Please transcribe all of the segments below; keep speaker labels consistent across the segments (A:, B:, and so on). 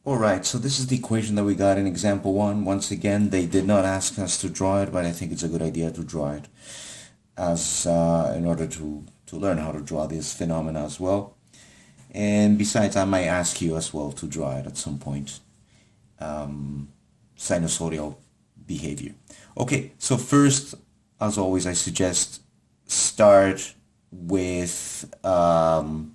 A: Alright, so this is the equation that we got in example 1. Once again, they did not ask us to draw it, but I think it's a good idea to draw it as in order to learn how to draw this phenomena as well. And besides, I might ask you as well to draw it at some point. Sinusoidal behavior. Okay, so first, as always, I suggest start with either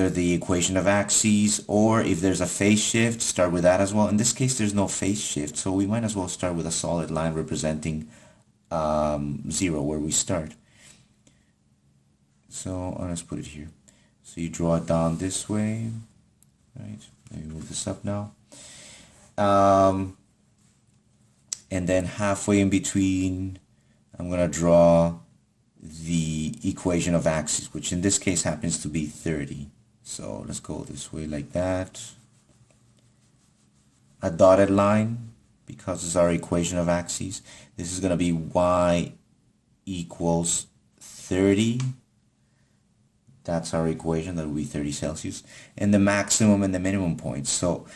A: the equation of axes, or if there's a phase shift, start with that as well. In this case, there's no phase shift, so we might as well start with a solid line representing 0 where we start. So let's put it here. So you draw it down this way, right? Let me move this up now. And then halfway in between, I'm going to draw the equation of axes, which in this case happens to be 30. So let's go this way like that. A dotted line, because it's our equation of axes. This is going to be y equals 30. That's our equation. That will be 30 Celsius. And the maximum and the minimum points. So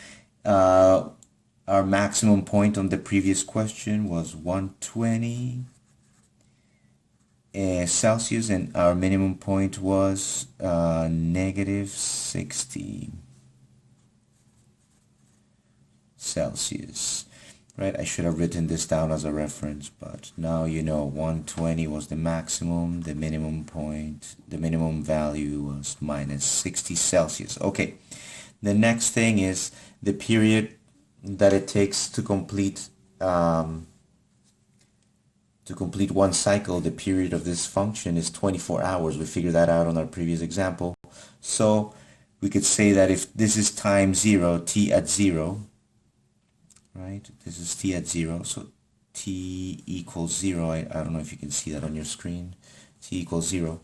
A: our maximum point on the previous question was 120 Celsius, and our minimum point was negative 60 Celsius. Right? I should have written this down as a reference, but now you know 120 was the maximum, the minimum point, the minimum value was minus 60 Celsius. Okay, the next thing is the period that it takes to complete one cycle. The period of this function is 24 hours. We figured that out on our previous example. So we could say that if this is time 0, t at 0, right? This is t at 0, so t equals 0. I don't know if you can see that on your screen. T equals 0.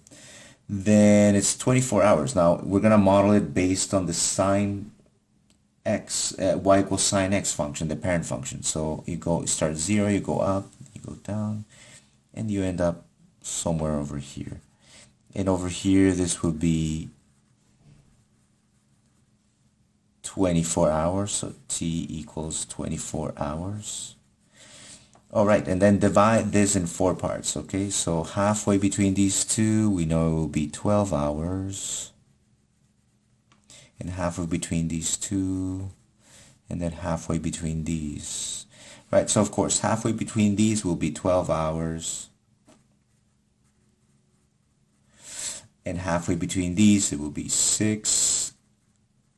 A: Then it's 24 hours. Now we're going to model it based on the sine x, y equals sine x function, the parent function. So you start 0, you go up, you go down, and you end up somewhere over here. And over here, this will be 24 hours, so t equals 24 hours. All right, and then divide this in 4 parts, okay? So halfway between these two, we know it will be 12 hours. And halfway between these two, and then halfway between these. Right, so of course, halfway between these will be 12 hours. And halfway between these, it will be 6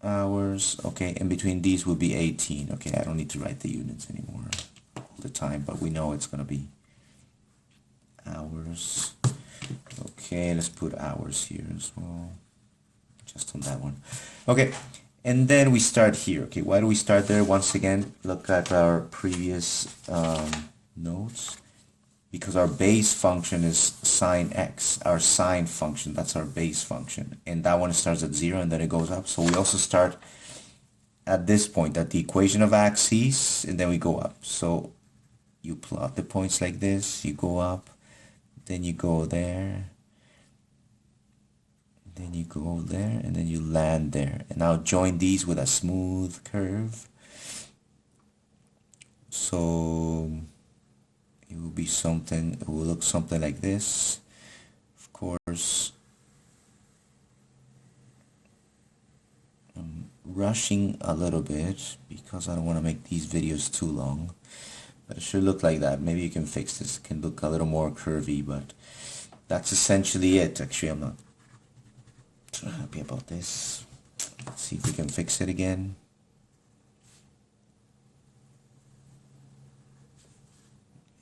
A: hours. Okay, and between these will be 18. Okay, I don't need to write the units anymore all the time, but we know it's going to be hours. Okay, let's put hours here as well. Just on that one. Okay, and then we start here. Okay, why do we start there? Once again, look at our previous notes. Because our base function is sine x, our sine function, that's our base function. And that one starts at 0 and then it goes up. So we also start at this point, at the equation of axes, and then we go up. So you plot the points like this, you go up, then you go there, then you go there, and then you land there. And now join these with a smooth curve. So it will be something, it will look something like this. Of course, I'm rushing a little bit because I don't want to make these videos too long. But it should look like that. Maybe you can fix this. It can look a little more curvy, but that's essentially it. Actually, I'm not too happy about this. Let's see if we can fix it again.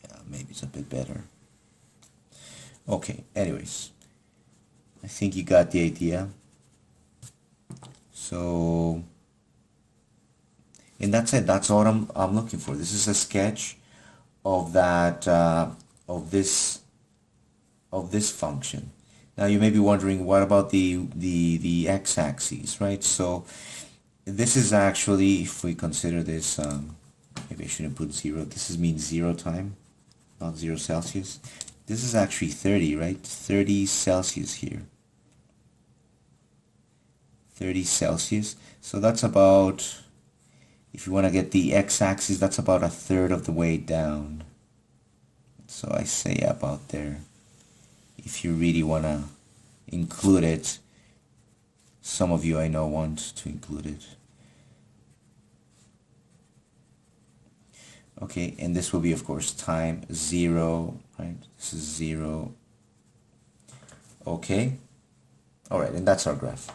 A: Yeah, maybe it's a bit better. Okay, anyways, I think you got the idea. So, and that's it. That's all I'm looking for. This is a sketch of that of this function. Now you may be wondering, what about the x-axis, right? So this is actually, if we consider this, maybe I shouldn't put 0. This means 0 time, not 0 Celsius. This is actually 30, right? 30 Celsius here. 30 Celsius. So that's about, if you want to get the x-axis, that's about a third of the way down. So I say about there. If you really want to include it, some of you I know want to include it. Okay, and this will be, of course, time 0, right? This is 0. Okay. All right, and that's our graph.